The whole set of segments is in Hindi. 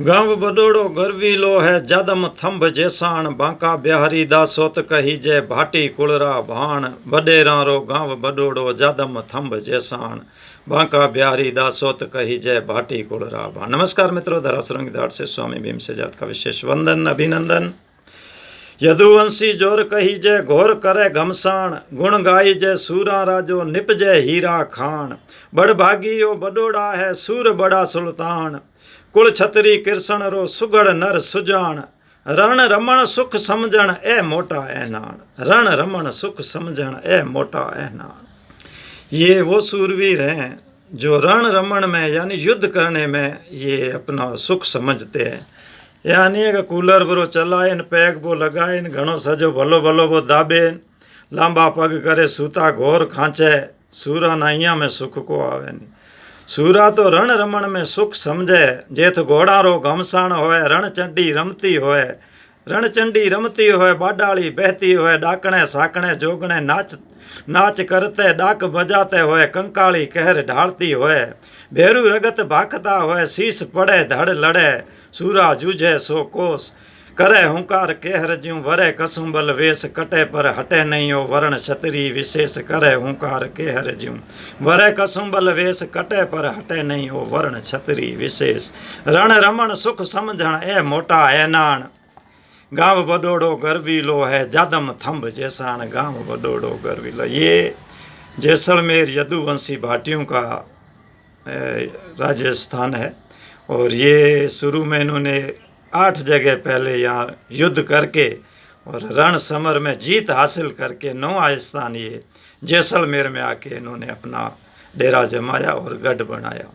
गांव बडोड़ो गर्वीलो है जदम थंभ जेसाण बांका बिहारी दासोत कही जय भाटी कुलरा भाण बडेरा रो गांव बडोड़ो जदम थंभ जेसाण बांका बिहारी दासोत कही जय भाटी कुलरा भाण। नमस्कार मित्रों, धरासुरंग धाट से स्वामी भीम से जात का विशेष वंदन अभिनंदन। यदुवंशी जोर कही जय घोर करे घमसाण गुण गाई जय सूरा राजो निप जय हीरा खान बड़ भागियो बडोड़ा है सूर बड़ा सुल्तान कुल छतरी कृष्ण रो सुगड़ नर सुजान रण रमण सुख समझण ए मोटा ऐनान रण रमण सुख समझण ए मोटा ऐनान। ये वो सूरवीर हैं जो रण रमण में यानी युद्ध करने में ये अपना सुख समझते हैं। यानी अगर कूलर बरो चलाइन पैग वो लगाइन घणो सजो भलो भलो वो दाबेन लांबा पग करे सूता घोर खांचे सूरा नाइया में सुख को आवे नहीं। सूरा तो रण रमण में सुख समझे जेथ घोड़ा रो घमसाण होए रणचंडी रमती होए रणचंडी रमती होए बाडाली बहती होए डाकणे साकणे जोगणे नाच नाच करते डाक बजाते होए कंकाली कहर ढालती होए भेरू रगत भाखता होए शीश पड़े धड़ लड़े सूरा जूझे सो कोस करे हुंकार केहर ज्यूं वरे कसुंबल वेश कटे पर हटे नहीं हो वर्ण छतरी विशेष करे हुंकार केहर ज्यूं वरे कसुंबल वेश कटे पर हटे नहीं हो वर्ण छतरी विशेष रण रमण सुख समझण ए मोटा ऐनान गांव बडोड़ो गर्वीलो है जदम थंभ जेसाण गांव बडोड़ो गर्वीलो। ये जैसलमेर यदुवंशी भाटियों का राजस्थान है और ये शुरू में इन्होंने 8 जगह पहले यहाँ युद्ध करके और रण समर में जीत हासिल करके 9वां स्थान ये जैसलमेर में आके इन्होंने अपना डेरा जमाया और गढ़ बनाया।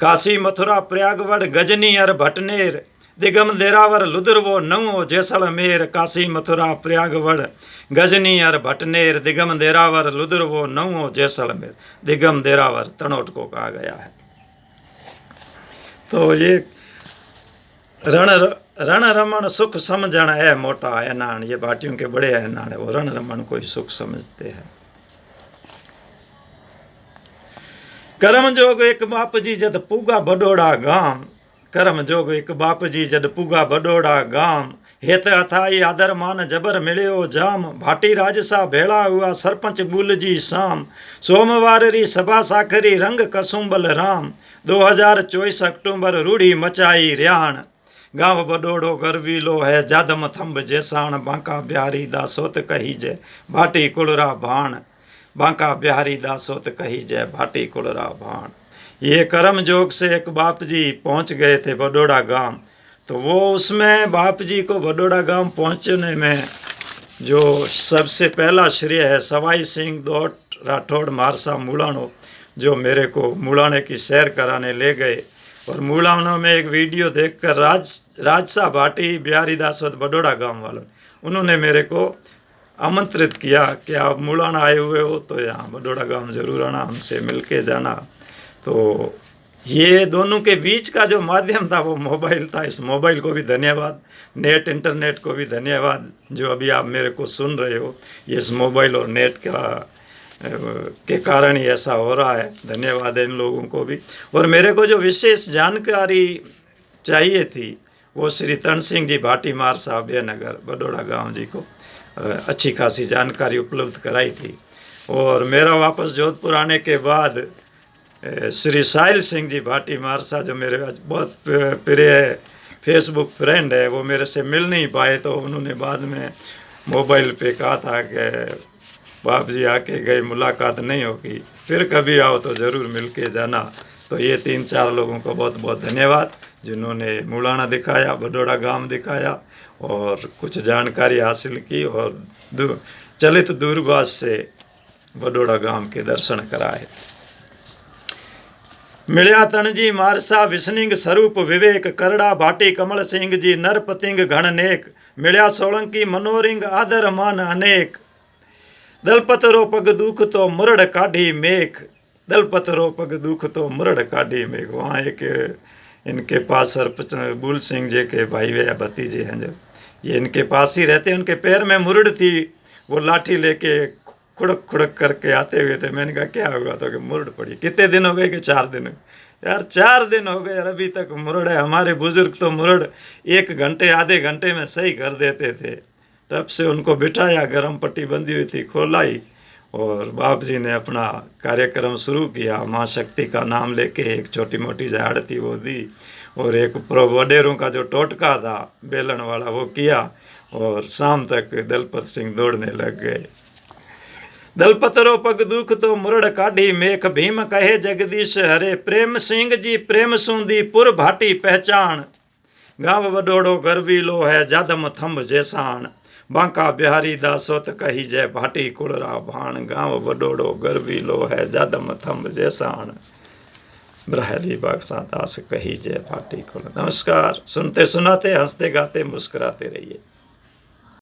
काशी मथुरा प्रयागवड़ गजनी अर भटनेर दिगम देरावर लुदरवो नवो जैसलमेर काशी मथुरा प्रयागवड़ गजनी अर भटनेर दिगम देरावर लुदरवो नवो जैसलमेर दिगम देरावर तनोट को कहा गया है। तो ये रण रमण सुख समझण है मोटा ऐनान, ये भाटियों के बड़े ऐनान है, वो रण रमण को ही सुख समझते हैं। करम जोग एक बाप जी जद पूगा बडोड़ा गाम करम जोग एक बाप जी जद पूगा बडोड़ा गाम हेत अथाई आदर मान जबर मिलियो जाम भाटी राजसा भेड़ा हुआ सरपंच बुल जी शाम सोमवार री सभा साखरी रंग कसुंबल राम 2024 अक्टूबर रूढ़ी मचाई रियाण गांव बडोड़ो गर्वीलो है जदम थंभ जेसाण बांका बिहारी दासोत कही जय भाटी कुलरा भाण बांका बिहारी दासोत कही जय भाटी कुलरा भाण। ये कर्म जोग से एक बाप जी पहुंच गए थे बडोड़ा गांव, तो वो उसमें बाप जी को बडोड़ा गांव पहुंचने में जो सबसे पहला श्रेय है सवाई सिंह दोट राठौड़ मारसा मूलाणो, जो मेरे को मूलाणे की सैर कराने ले गए और मूलाणों में एक वीडियो देखकर राजसा भाटी बिहारी दासोत बडोड़ा गांव वालों उन्होंने मेरे को आमंत्रित किया कि आप मूलाणा आए हुए हो तो यहाँ बडोड़ा गांव जरूर आना, हमसे मिल के जाना। तो ये दोनों के बीच का जो माध्यम था वो मोबाइल था। इस मोबाइल को भी धन्यवाद, नेट इंटरनेट को भी धन्यवाद, जो अभी आप मेरे को सुन रहे हो ये इस मोबाइल और नेट के कारण ही ऐसा हो रहा है। धन्यवाद है इन लोगों को भी। और मेरे को जो विशेष जानकारी चाहिए थी वो श्री तन सिंह जी भाटी मार साहब नगर बडोड़ा गांव जी को अच्छी खासी जानकारी उपलब्ध कराई थी। और मेरा वापस जोधपुर आने के बाद श्री साहिल सिंह जी भाटी मारसा, जो मेरे बहुत प्रिय फेसबुक फ्रेंड है, वो मेरे से मिल नहीं पाए, तो उन्होंने बाद में मोबाइल पे कहा था कि बाप जी आके गए, मुलाकात नहीं होगी, फिर कभी आओ तो ज़रूर मिल के जाना। तो ये 3-4 लोगों को बहुत बहुत धन्यवाद जिन्होंने मूलाणा दिखाया, बडोड़ा गांव दिखाया और कुछ जानकारी हासिल की और चलित दूरभाष से बडोड़ा गांव के दर्शन कराए। मिलिया तणजी मारसा विष्णिंग स्वरूप विवेक करड़ा भाटी कमल सिंह जी नर पतिंग घण नेक मिलिया सोलंकी मनोरिंग आदर मान अनेक दलपत रो पग दुख तो मुरड़ काढ़ी मेख दलपत रो पग दुख तो मुरड़ काढ़ी मेघ। वहाँ एक इनके पास सरपंच बुल सिंह जी के भाई वे भतीजे हैं, जो ये इनके पास ही रहते हैं। उनके पैर में मुरड़ थी, वो लाठी लेके खुड़क खुड़क करके आते हुए थे। मैंने कहा क्या हुआ, तो कि मुरड़ पड़ी। कितने दिन हो गए कि 4 दिन। यार 4 दिन हो गए यार, अभी तक मुरड़ है। हमारे बुजुर्ग तो मुरड़ 1 घंटे आधे घंटे में सही कर देते थे। तब से उनको बिठाया, गर्म पट्टी बंधी हुई थी, खोलाई और बाप जी ने अपना कार्यक्रम शुरू किया। माँ शक्ति का नाम लेके एक छोटी मोटी झाड़ थी वो दी, और एक वडेरों का जो टोटका था बेलन वाला वो किया, और शाम तक दलपत सिंह दौड़ने लग गए। दलपतरो पग दुख तो मुरड़ काढ़ी, मेख भीम कहे जगदीश हरे। प्रेम सिंह जी प्रेम सूंदी पुर भाटी पहचान, गांव वडोड़ो गर्वी लो है जादम थंभ जैसाण। बांका बिहारी दासोत कही जय भाटी कुड़रा भाण, गांव वडोड़ो गर्वी लो है जादम थंभ जैसाण। ब्राह्मणी बादशाह दास कही जय भाटी कुड़। नमस्कार, सुनते सुनाते हंसते गाते मुस्कुराते रहिए।